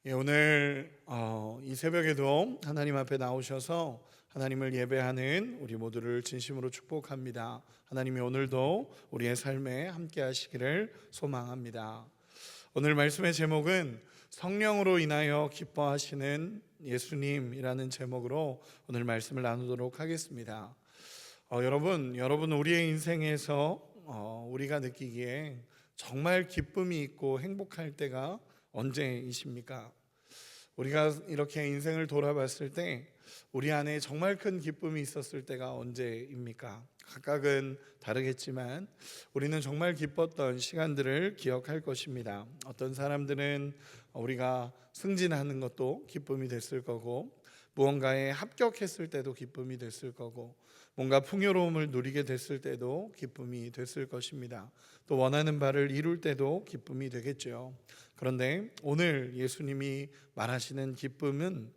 오늘 이 새벽에도 하나님 앞에 나오셔서 하나님을 예배하는 우리 모두를 진심으로 축복합니다. 하나님이 오늘도 우리의 삶에 함께 하시기를 소망합니다. 오늘 말씀의 제목은 성령으로 인하여 기뻐하시는 예수님이라는 제목으로 오늘 말씀을 나누도록 하겠습니다. 여러분 우리의 인생에서 우리가 느끼기에 정말 기쁨이 있고 행복할 때가 언제이십니까? 우리가 이렇게 인생을 돌아봤을 때 우리 안에 정말 큰 기쁨이 있었을 때가 언제입니까? 각각은 다르겠지만 우리는 정말 기뻤던 시간들을 기억할 것입니다. 어떤 사람들은 우리가 승진하는 것도 기쁨이 됐을 거고, 무언가에 합격했을 때도 기쁨이 됐을 거고, 뭔가 풍요로움을 누리게 됐을 때도 기쁨이 됐을 것입니다. 또 원하는 바를 이룰 때도 기쁨이 되겠죠. 그런데 오늘 예수님이 말하시는 기쁨은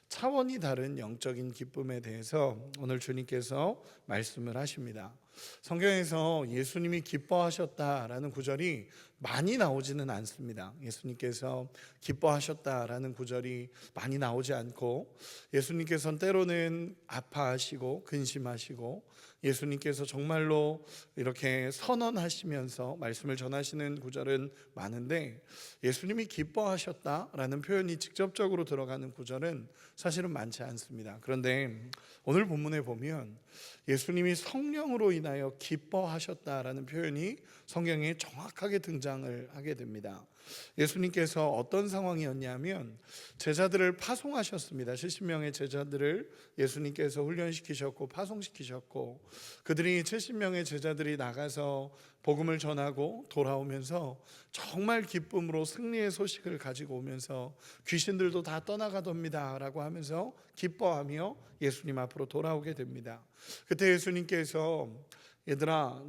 차원이 다른 영적인 기쁨에 대해서 오늘 주님께서 말씀을 하십니다. 성경에서 예수님이 기뻐하셨다라는 구절이 많이 나오지는 않습니다. 예수님께서 기뻐하셨다라는 구절이 많이 나오지 않고, 예수님께서는 때로는 아파하시고 근심하시고, 예수님께서 정말로 이렇게 선언하시면서 말씀을 전하시는 구절은 많은데, 예수님이 기뻐하셨다라는 표현이 직접적으로 들어가는 구절은 사실은 많지 않습니다. 그런데 오늘 본문에 보면 예수님이 성령으로 인하여 기뻐하셨다라는 표현이 성경에 정확하게 등장을 하게 됩니다. 예수님께서 어떤 상황이었냐면 제자들을 파송하셨습니다. 70명의 제자들을 예수님께서 훈련시키셨고 파송시키셨고, 그들이 70명의 제자들이 나가서 복음을 전하고 돌아오면서 정말 기쁨으로 승리의 소식을 가지고 오면서 귀신들도 다 떠나가답니다 라고 하면서 기뻐하며 예수님 앞으로 돌아오게 됩니다. 그때 예수님께서 얘들아,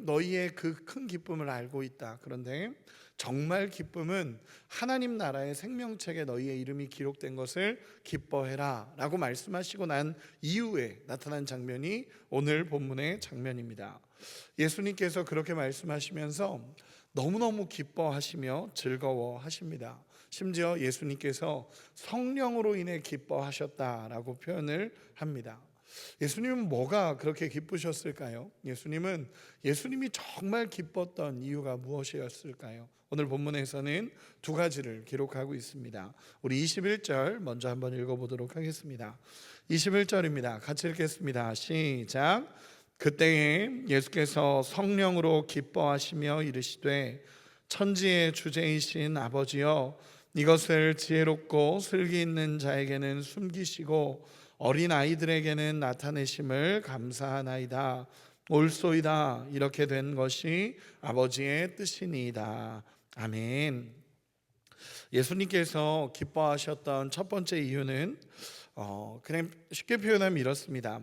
너희의 그 큰 기쁨을 알고 있다. 그런데 정말 기쁨은 하나님 나라의 생명책에 너희의 이름이 기록된 것을 기뻐해라 라고 말씀하시고 난 이후에 나타난 장면이 오늘 본문의 장면입니다. 예수님께서 그렇게 말씀하시면서 너무너무 기뻐하시며 즐거워하십니다. 심지어 예수님께서 성령으로 인해 기뻐하셨다라고 표현을 합니다. 예수님은 뭐가 그렇게 기쁘셨을까요? 예수님이 정말 기뻤던 이유가 무엇이었을까요? 오늘 본문에서는 두 가지를 기록하고 있습니다. 우리 21절 먼저 한번 읽어보도록 하겠습니다. 21절입니다. 같이 읽겠습니다. 시작. 그때에 예수께서 성령으로 기뻐하시며 이르시되 천지의 주제이신 아버지여, 이것을 지혜롭고 슬기 있는 자에게는 숨기시고 어린 아이들에게는 나타내심을 감사하나이다. 옳소이다. 이렇게 된 것이 아버지의 뜻이니이다. 아멘. 예수님께서 기뻐하셨던 첫 번째 이유는 그냥 쉽게 표현하면 이렇습니다.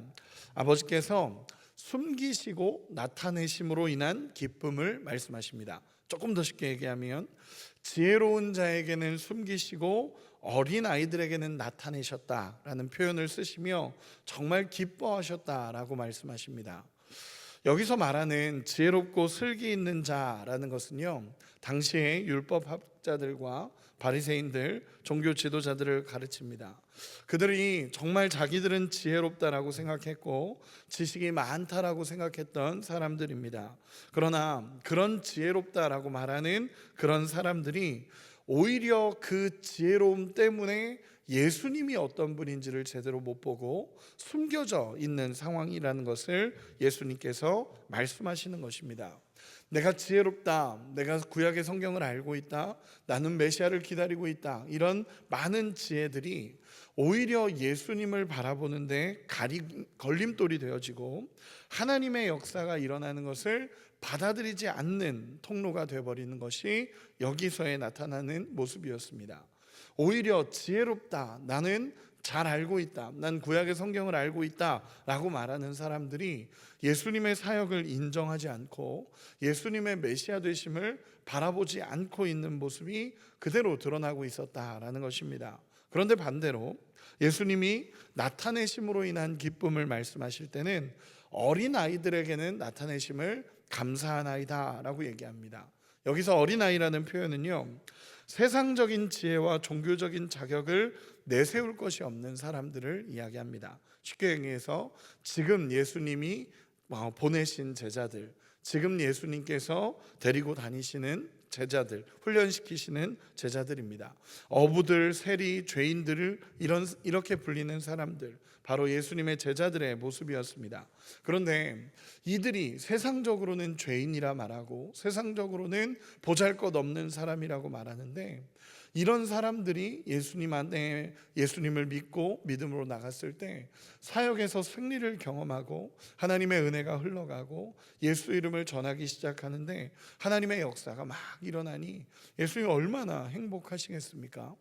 아버지께서 숨기시고 나타내심으로 인한 기쁨을 말씀하십니다. 조금 더 쉽게 얘기하면 지혜로운 자에게는 숨기시고 어린 아이들에게는 나타내셨다라는 표현을 쓰시며 정말 기뻐하셨다라고 말씀하십니다. 여기서 말하는 지혜롭고 슬기 있는 자라는 것은요, 당시의 율법학자들과 바리새인들, 종교 지도자들을 가르칩니다. 그들이 정말 자기들은 지혜롭다라고 생각했고 지식이 많다라고 생각했던 사람들입니다. 그러나 그런 지혜롭다라고 말하는 그런 사람들이 오히려 그 지혜로움 때문에 예수님이 어떤 분인지를 제대로 못 보고 숨겨져 있는 상황이라는 것을 예수님께서 말씀하시는 것입니다. 내가 지혜롭다, 내가 구약의 성경을 알고 있다, 나는 메시아를 기다리고 있다, 이런 많은 지혜들이 오히려 예수님을 바라보는데 걸림돌이 되어지고 하나님의 역사가 일어나는 것을 받아들이지 않는 통로가 되어버리는 것이 여기서에 나타나는 모습이었습니다. 오히려 지혜롭다, 나는 잘 알고 있다, 난 구약의 성경을 알고 있다 라고 말하는 사람들이 예수님의 사역을 인정하지 않고 예수님의 메시아 되심을 바라보지 않고 있는 모습이 그대로 드러나고 있었다라는 것입니다. 그런데 반대로 예수님이 나타내심으로 인한 기쁨을 말씀하실 때는 어린 아이들에게는 나타내심을 감사하나이다 라고 얘기합니다. 여기서 어린아이라는 표현은요, 세상적인 지혜와 종교적인 자격을 내세울 것이 없는 사람들을 이야기합니다. 쉽게 얘기해서 지금 예수님이 보내신 제자들, 지금 예수님께서 데리고 다니시는 제자들, 훈련시키시는 제자들입니다. 어부들, 세리, 죄인들을 이렇게 불리는 사람들, 바로 예수님의 제자들의 모습이었습니다. 그런데 이들이 세상적으로는 죄인이라 말하고 세상적으로는 보잘것없는 사람이라고 말하는데, 이런 사람들이 예수님 안에 예수님을 믿고 믿음으로 나갔을 때 사역에서 승리를 경험하고 하나님의 은혜가 흘러가고 예수 이름을 전하기 시작하는데 하나님의 역사가 막 일어나니 예수님이 얼마나 행복하시겠습니까?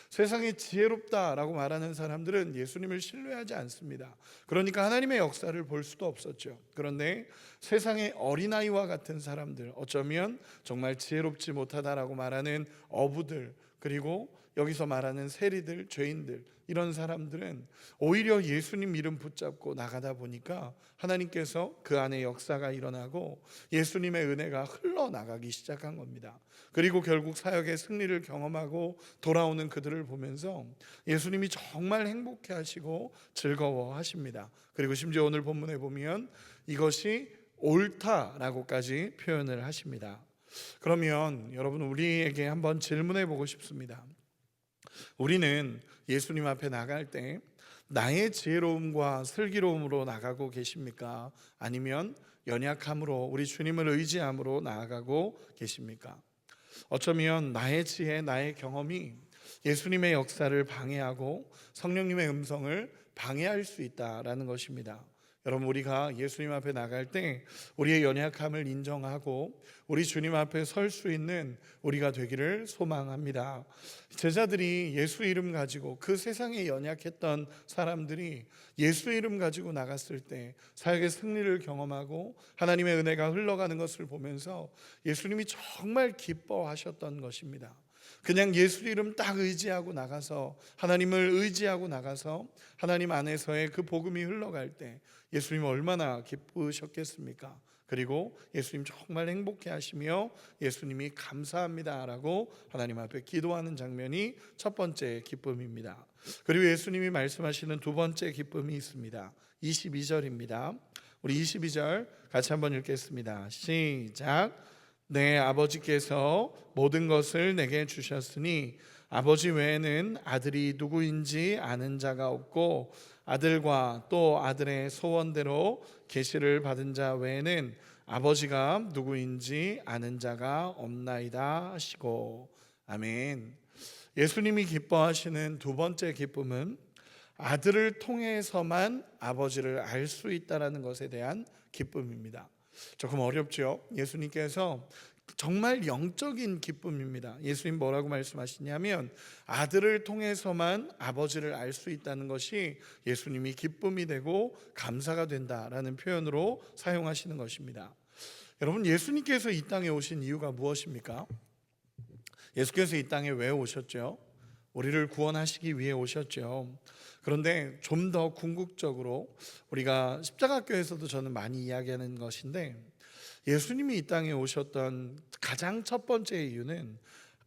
세상에 지혜롭다라고 말하는 사람들은 예수님을 신뢰하지 않습니다. 그러니까 하나님의 역사를 볼 수도 없었죠. 그런데 세상의 어린아이와 같은 사람들, 어쩌면 정말 지혜롭지 못하다라고 말하는 어부들, 그리고 여기서 말하는 세리들, 죄인들, 이런 사람들은 오히려 예수님 이름 붙잡고 나가다 보니까 하나님께서 그 안에 역사가 일어나고 예수님의 은혜가 흘러나가기 시작한 겁니다. 그리고 결국 사역의 승리를 경험하고 돌아오는 그들을 보면서 예수님이 정말 행복해 하시고 즐거워 하십니다. 그리고 심지어 오늘 본문에 보면 이것이 옳다라고까지 표현을 하십니다. 그러면 여러분, 우리에게 한번 질문해 보고 싶습니다. 우리는 예수님 앞에 나갈 때 나의 지혜로움과 슬기로움으로 나가고 계십니까? 아니면 연약함으로 우리 주님을 의지함으로 나아가고 계십니까? 어쩌면 나의 지혜, 나의 경험이 예수님의 역사를 방해하고 성령님의 음성을 방해할 수 있다라는 것입니다. 여러분, 우리가 예수님 앞에 나갈 때 우리의 연약함을 인정하고 우리 주님 앞에 설 수 있는 우리가 되기를 소망합니다. 제자들이 예수 이름 가지고, 그 세상에 연약했던 사람들이 예수 이름 가지고 나갔을 때 사역의 승리를 경험하고 하나님의 은혜가 흘러가는 것을 보면서 예수님이 정말 기뻐하셨던 것입니다. 그냥 예수 이름 딱 의지하고 나가서, 하나님을 의지하고 나가서 하나님 안에서의 그 복음이 흘러갈 때 예수님 얼마나 기쁘셨겠습니까? 그리고 예수님 정말 행복해 하시며 예수님이 감사합니다라고 하나님 앞에 기도하는 장면이 첫 번째 기쁨입니다. 그리고 예수님이 말씀하시는 두 번째 기쁨이 있습니다. 22절입니다. 우리 22절 같이 한번 읽겠습니다. 시작. 내 아버지께서 모든 것을 내게 주셨으니 아버지 외에는 아들이 누구인지 아는 자가 없고 아들과 또 아들의 소원대로 계시를 받은 자 외에는 아버지가 누구인지 아는 자가 없나이다 하시고. 아멘. 예수님이 기뻐하시는 두 번째 기쁨은 아들을 통해서만 아버지를 알 수 있다는 것에 대한 기쁨입니다. 조금 어렵죠? 예수님께서 정말 영적인 기쁨입니다. 예수님 뭐라고 말씀하시냐면 아들을 통해서만 아버지를 알 수 있다는 것이 예수님이 기쁨이 되고 감사가 된다라는 표현으로 사용하시는 것입니다. 여러분, 예수님께서 이 땅에 오신 이유가 무엇입니까? 예수께서 이 땅에 왜 오셨죠? 우리를 구원하시기 위해 오셨죠. 그런데 좀 더 궁극적으로 우리가 십자가교에서도 저는 많이 이야기하는 것인데, 예수님이 이 땅에 오셨던 가장 첫 번째 이유는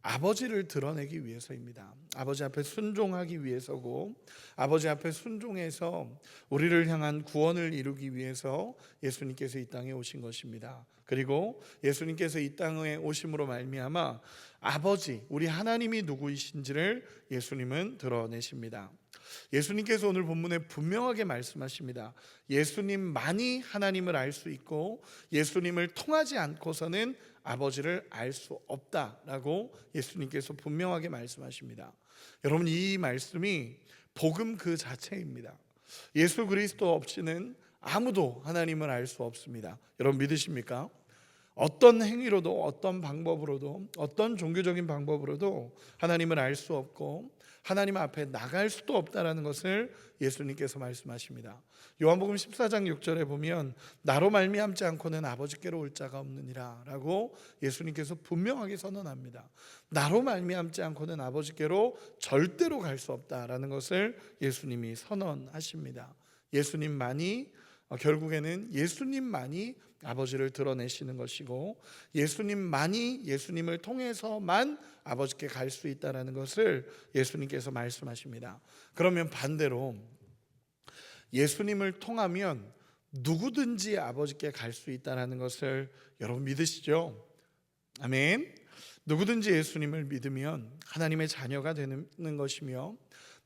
아버지를 드러내기 위해서입니다. 아버지 앞에 순종하기 위해서고, 아버지 앞에 순종해서 우리를 향한 구원을 이루기 위해서 예수님께서 이 땅에 오신 것입니다. 그리고 예수님께서 이 땅에 오심으로 말미암아 아버지, 우리 하나님이 누구이신지를 예수님은 드러내십니다. 예수님께서 오늘 본문에 분명하게 말씀하십니다. 예수님만이 하나님을 알 수 있고 예수님을 통하지 않고서는 아버지를 알 수 없다라고 예수님께서 분명하게 말씀하십니다. 여러분, 이 말씀이 복음 그 자체입니다. 예수 그리스도 없이는 아무도 하나님을 알 수 없습니다. 여러분, 믿으십니까? 어떤 행위로도, 어떤 방법으로도, 어떤 종교적인 방법으로도 하나님을 알 수 없고 하나님 앞에 나갈 수도 없다라는 것을 예수님께서 말씀하십니다. 요한복음 14장 6절에 보면 나로 말미암지 않고는 아버지께로 올 자가 없느니라 라고 예수님께서 분명하게 선언합니다. 나로 말미암지 않고는 아버지께로 절대로 갈 수 없다라는 것을 예수님이 선언하십니다. 예수님만이, 결국에는 예수님만이 아버지를 드러내시는 것이고 예수님만이, 예수님을 통해서만 아버지께 갈 수 있다라는 것을 예수님께서 말씀하십니다. 그러면 반대로 예수님을 통하면 누구든지 아버지께 갈 수 있다라는 것을 여러분 믿으시죠? 아멘. 누구든지 예수님을 믿으면 하나님의 자녀가 되는 것이며,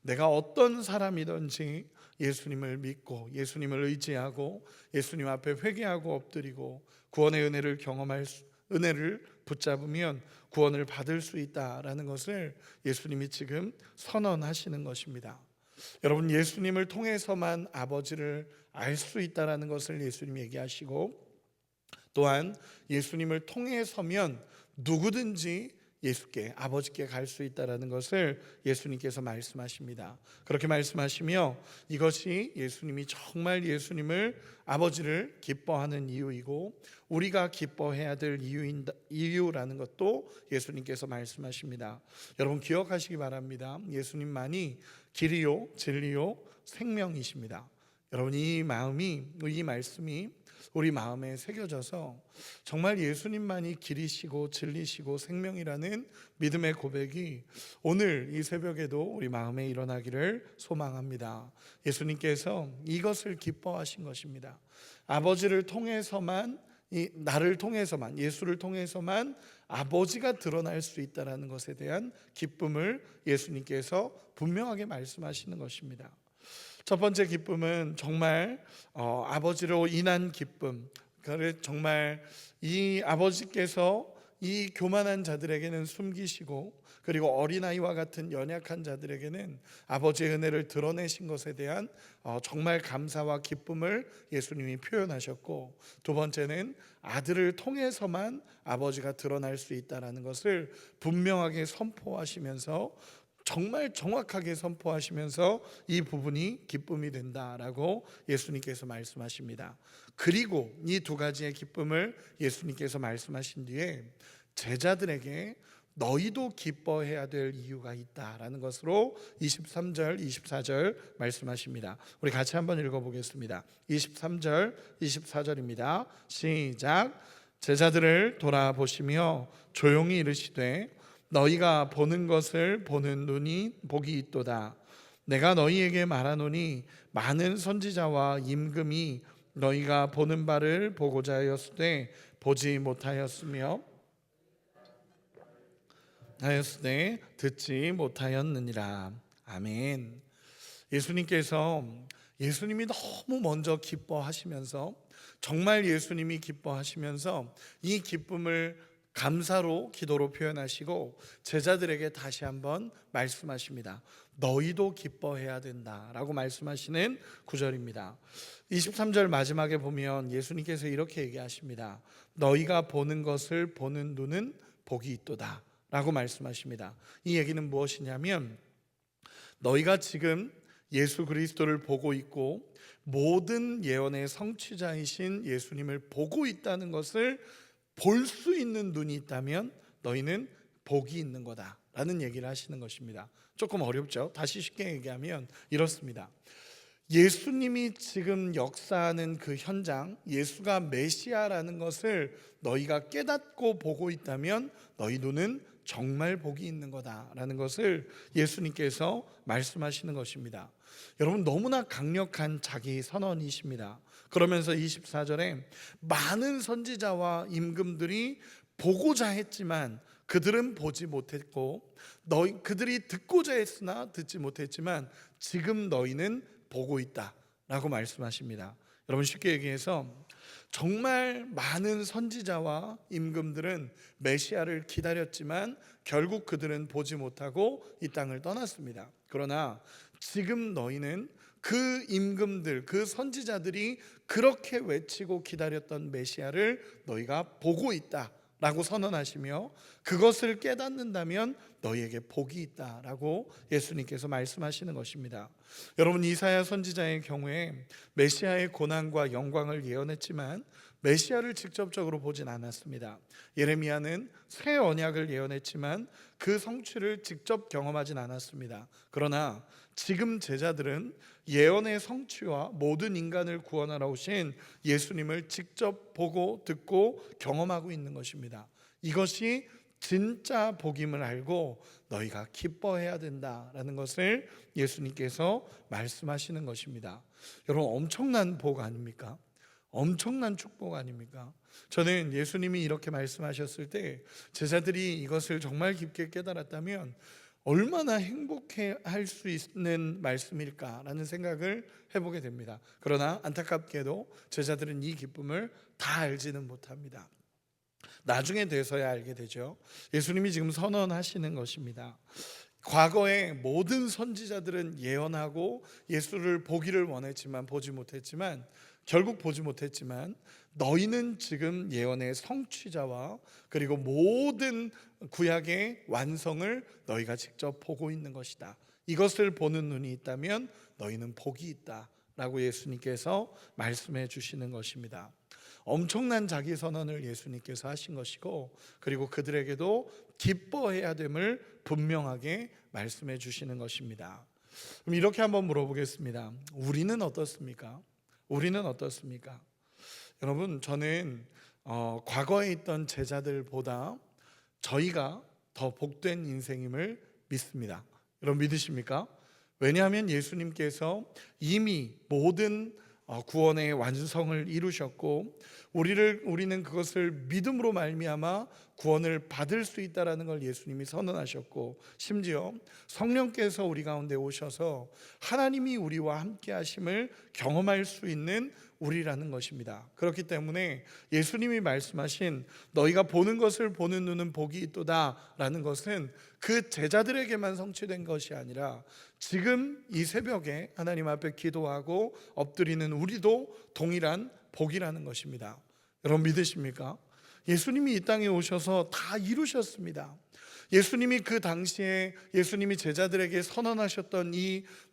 내가 어떤 사람이든지 예수님을 믿고 예수님을 의지하고 예수님 앞에 회개하고 엎드리고 구원의 은혜를 경험할 은혜를 붙잡으면 구원을 받을 수 있다라는 것을 예수님이 지금 선언하시는 것입니다. 여러분, 예수님을 통해서만 아버지를 알 수 있다라는 것을 예수님이 얘기하시고, 또한 예수님을 통해서면 누구든지 예수께, 아버지께 갈 수 있다라는 것을 예수님께서 말씀하십니다. 그렇게 말씀하시며 이것이 예수님이 정말 예수님을, 아버지를 기뻐하는 이유이고 우리가 기뻐해야 될 이유라는 것도 예수님께서 말씀하십니다. 여러분 기억하시기 바랍니다. 예수님만이 길이요 진리요 생명이십니다. 여러분 이 말씀이 우리 마음에 새겨져서 정말 예수님만이 길이시고 진리시고 생명이라는 믿음의 고백이 오늘 이 새벽에도 우리 마음에 일어나기를 소망합니다. 예수님께서 이것을 기뻐하신 것입니다. 아버지를 통해서만, 나를 통해서만, 예수를 통해서만 아버지가 드러날 수 있다는 것에 대한 기쁨을 예수님께서 분명하게 말씀하시는 것입니다. 첫 번째 기쁨은 정말 아버지로 인한 기쁨. 정말 이 아버지께서 이 교만한 자들에게는 숨기시고, 그리고 어린아이와 같은 연약한 자들에게는 아버지의 은혜를 드러내신 것에 대한 정말 감사와 기쁨을 예수님이 표현하셨고, 두 번째는 아들을 통해서만 아버지가 드러날 수 있다는 것을 분명하게 선포하시면서, 정말 정확하게 선포하시면서 이 부분이 기쁨이 된다라고 예수님께서 말씀하십니다. 그리고 이 두 가지의 기쁨을 예수님께서 말씀하신 뒤에 제자들에게 너희도 기뻐해야 될 이유가 있다라는 것으로 23절, 24절 말씀하십니다. 우리 같이 한번 읽어보겠습니다. 23절, 24절입니다. 시작. 제자들을 돌아보시며 조용히 이르시되 너희가 보는 것을 보는 눈이 복이 있도다. 내가 너희에게 말하노니 많은 선지자와 임금이 너희가 보는 바를 보고자 하였으되 보지 못하였으며 듣지 못하였느니라. 아멘. 예수님이 너무 먼저 기뻐하시면서, 정말 예수님이 기뻐하시면서 이 기쁨을 감사로, 기도로 표현하시고 제자들에게 다시 한번 말씀하십니다. 너희도 기뻐해야 된다라고 말씀하시는 구절입니다. 23절 마지막에 보면 예수님께서 이렇게 얘기하십니다. 너희가 보는 것을 보는 눈은 복이 있도다 라고 말씀하십니다. 이 얘기는 무엇이냐면, 너희가 지금 예수 그리스도를 보고 있고 모든 예언의 성취자이신 예수님을 보고 있다는 것을 볼 수 있는 눈이 있다면 너희는 복이 있는 거다라는 얘기를 하시는 것입니다. 조금 어렵죠? 다시 쉽게 얘기하면 이렇습니다. 예수님이 지금 역사하는 그 현장, 예수가 메시아라는 것을 너희가 깨닫고 보고 있다면 너희 눈은 정말 복이 있는 거다라는 것을 예수님께서 말씀하시는 것입니다. 여러분 너무나 강력한 자기 선언이십니다. 그러면서 24절에 많은 선지자와 임금들이 보고자 했지만 그들은 보지 못했고, 그들이 듣고자 했으나 듣지 못했지만 지금 너희는 보고 있다 라고 말씀하십니다. 여러분 쉽게 얘기해서 정말 많은 선지자와 임금들은 메시아를 기다렸지만 결국 그들은 보지 못하고 이 땅을 떠났습니다. 그러나 지금 너희는 그 임금들, 그 선지자들이 그렇게 외치고 기다렸던 메시아를 너희가 보고 있다 라고 선언하시며, 그것을 깨닫는다면 너희에게 복이 있다라고 예수님께서 말씀하시는 것입니다. 여러분 이사야 선지자의 경우에 메시아의 고난과 영광을 예언했지만 메시아를 직접적으로 보진 않았습니다. 예레미야는 새 언약을 예언했지만 그 성취를 직접 경험하진 않았습니다. 그러나 지금 제자들은 예언의 성취와 모든 인간을 구원하러 오신 예수님을 직접 보고 듣고 경험하고 있는 것입니다. 이것이 진짜 복임을 알고 너희가 기뻐해야 된다라는 것을 예수님께서 말씀하시는 것입니다. 여러분, 엄청난 복 아닙니까? 엄청난 축복 아닙니까? 저는 예수님이 이렇게 말씀하셨을 때 제자들이 이것을 정말 깊게 깨달았다면 얼마나 행복해 할 수 있는 말씀일까라는 생각을 해보게 됩니다. 그러나 안타깝게도 제자들은 이 기쁨을 다 알지는 못합니다. 나중에 돼서야 알게 되죠. 예수님이 지금 선언하시는 것입니다. 과거에 모든 선지자들은 예언하고 예수를 보기를 원했지만 결국 보지 못했지만 너희는 지금 예언의 성취자와 그리고 모든 구약의 완성을 너희가 직접 보고 있는 것이다. 이것을 보는 눈이 있다면 너희는 복이 있다 라고 예수님께서 말씀해 주시는 것입니다. 엄청난 자기 선언을 예수님께서 하신 것이고, 그리고 그들에게도 기뻐해야 됨을 분명하게 말씀해 주시는 것입니다. 그럼 이렇게 한번 물어보겠습니다. 우리는 어떻습니까? 우리는 어떻습니까? 여러분, 저는 과거에 있던 제자들보다 저희가 더 복된 인생임을 믿습니다. 여러분, 믿으십니까? 왜냐하면 예수님께서 이미 모든 구원의 완성을 이루셨고 우리는 그것을 믿음으로 말미암아 구원을 받을 수 있다라는 걸 예수님이 선언하셨고, 심지어 성령께서 우리 가운데 오셔서 하나님이 우리와 함께 하심을 경험할 수 있는 우리라는 것입니다. 그렇기 때문에 예수님이 말씀하신 너희가 보는 것을 보는 눈은 복이 있도다 라는 것은 그 제자들에게만 성취된 것이 아니라 지금 이 새벽에 하나님 앞에 기도하고 엎드리는 우리도 동일한 복이라는 것입니다. 여러분, 믿으십니까? 예수님이 이 땅에 오셔서 다 이루셨습니다. 예수님이 그 당시에 예수님이 제자들에게 선언하셨던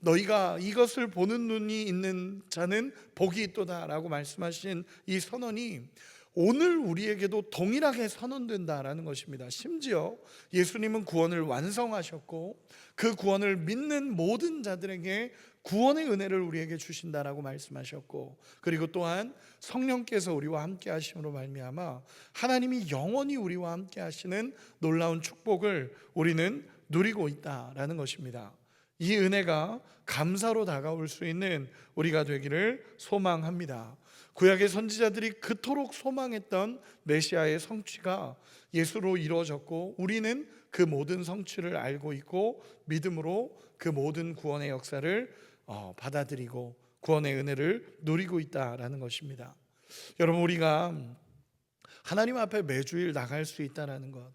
너희가 이것을 보는 눈이 있는 자는 복이 있도다라고 말씀하신 이 선언이 오늘 우리에게도 동일하게 선언된다라는 것입니다. 심지어 예수님은 구원을 완성하셨고 그 구원을 믿는 모든 자들에게 구원의 은혜를 우리에게 주신다라고 말씀하셨고, 그리고 또한 성령께서 우리와 함께 하심으로 말미암아 하나님이 영원히 우리와 함께 하시는 놀라운 축복을 우리는 누리고 있다라는 것입니다. 이 은혜가 감사로 다가올 수 있는 우리가 되기를 소망합니다. 구약의 선지자들이 그토록 소망했던 메시아의 성취가 예수로 이루어졌고, 우리는 그 모든 성취를 알고 있고 믿음으로 그 모든 구원의 역사를 받아들이고 구원의 은혜를 누리고 있다라는 것입니다. 여러분, 우리가 하나님 앞에 매주일 나갈 수 있다라는 것,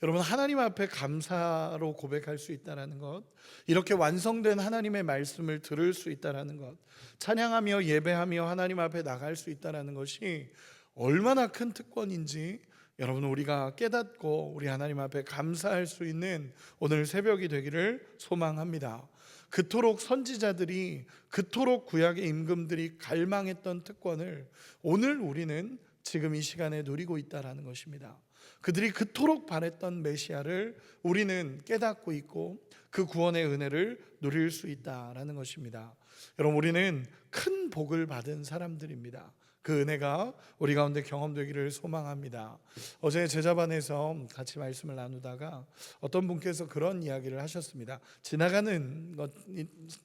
여러분, 하나님 앞에 감사로 고백할 수 있다는 것, 이렇게 완성된 하나님의 말씀을 들을 수 있다는 것, 찬양하며 예배하며 하나님 앞에 나갈 수 있다는 것이 얼마나 큰 특권인지 여러분, 우리가 깨닫고 우리 하나님 앞에 감사할 수 있는 오늘 새벽이 되기를 소망합니다. 그토록 선지자들이, 그토록 구약의 임금들이 갈망했던 특권을 오늘 우리는 지금 이 시간에 누리고 있다는 것입니다. 그들이 그토록 바랬던 메시아를 우리는 깨닫고 있고 그 구원의 은혜를 누릴 수 있다는 것입니다. 여러분, 우리는 큰 복을 받은 사람들입니다. 그 은혜가 우리 가운데 경험되기를 소망합니다. 어제 제자반에서 같이 말씀을 나누다가 어떤 분께서 그런 이야기를 하셨습니다. 지나가는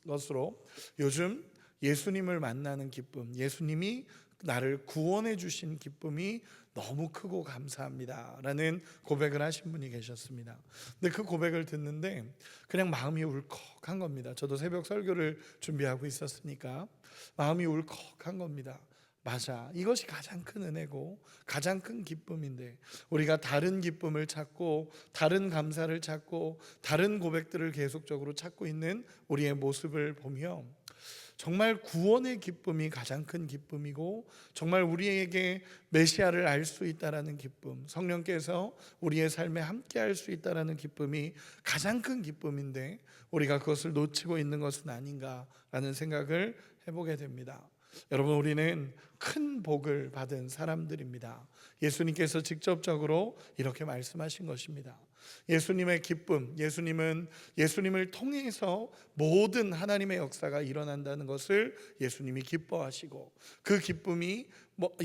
것으로 요즘 예수님을 만나는 기쁨, 예수님이 나를 구원해 주신 기쁨이 너무 크고 감사합니다 라는 고백을 하신 분이 계셨습니다. 근데 그 고백을 듣는데 그냥 마음이 울컥한 겁니다. 저도 새벽 설교를 준비하고 있었으니까 마음이 울컥한 겁니다. 맞아, 이것이 가장 큰 은혜고 가장 큰 기쁨인데 우리가 다른 기쁨을 찾고 다른 감사를 찾고 다른 고백들을 계속적으로 찾고 있는 우리의 모습을 보며 정말 구원의 기쁨이 가장 큰 기쁨이고, 정말 우리에게 메시아를 알 수 있다라는 기쁨, 성령께서 우리의 삶에 함께 할 수 있다라는 기쁨이 가장 큰 기쁨인데 우리가 그것을 놓치고 있는 것은 아닌가라는 생각을 해보게 됩니다. 여러분, 우리는 큰 복을 받은 사람들입니다. 예수님께서 직접적으로 이렇게 말씀하신 것입니다. 예수님의 기쁨, 예수님을 통해서 모든 하나님의 역사가 일어난다는 것을 예수님이 기뻐하시고 그 기쁨이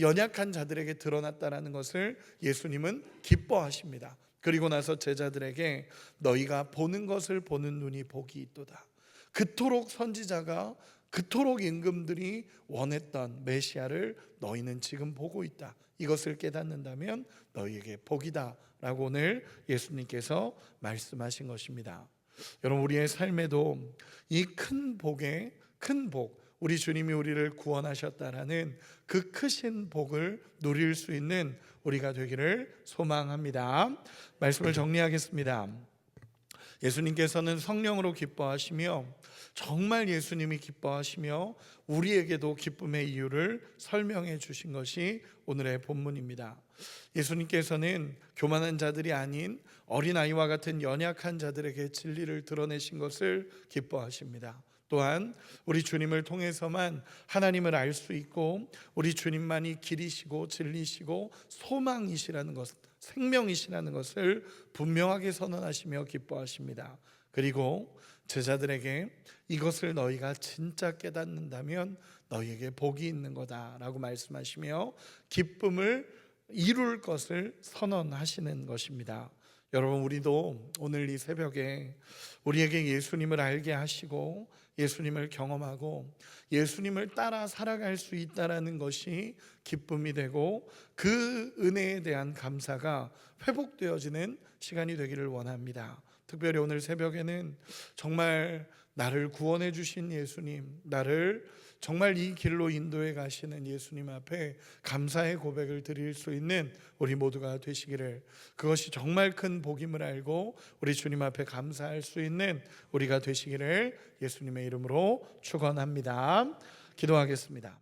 연약한 자들에게 드러났다는 것을 예수님은 기뻐하십니다. 그리고 나서 제자들에게 너희가 보는 것을 보는 눈이 복이 있도다. 그토록 선지자가, 그토록 임금들이 원했던 메시아를 너희는 지금 보고 있다. 이것을 깨닫는다면 너희에게 복이다 라고 오늘 예수님께서 말씀하신 것입니다. 여러분, 우리의 삶에도 이 큰 복의 큰 복, 우리 주님이 우리를 구원하셨다라는 그 크신 복을 누릴 수 있는 우리가 되기를 소망합니다. 말씀을 정리하겠습니다. 예수님께서는 성령으로 기뻐하시며, 정말 예수님이 기뻐하시며 우리에게도 기쁨의 이유를 설명해 주신 것이 오늘의 본문입니다. 예수님께서는 교만한 자들이 아닌 어린아이와 같은 연약한 자들에게 진리를 드러내신 것을 기뻐하십니다. 또한 우리 주님을 통해서만 하나님을 알 수 있고, 우리 주님만이 길이시고 진리시고 소망이시라는 것, 생명이시라는 것을 분명하게 선언하시며 기뻐하십니다. 그리고 제자들에게 이것을 너희가 진짜 깨닫는다면 너희에게 복이 있는 거다라고 말씀하시며 기쁨을 이룰 것을 선언하시는 것입니다. 여러분, 우리도 오늘 이 새벽에 우리에게 예수님을 알게 하시고 예수님을 경험하고 예수님을 따라 살아갈 수 있다는 것이 기쁨이 되고, 그 은혜에 대한 감사가 회복되어지는 시간이 되기를 원합니다. 특별히 오늘 새벽에는 정말 나를 구원해 주신 예수님, 나를 정말 이 길로 인도해 가시는 예수님 앞에 감사의 고백을 드릴 수 있는 우리 모두가 되시기를, 그것이 정말 큰 복임을 알고 우리 주님 앞에 감사할 수 있는 우리가 되시기를 예수님의 이름으로 축원합니다. 기도하겠습니다.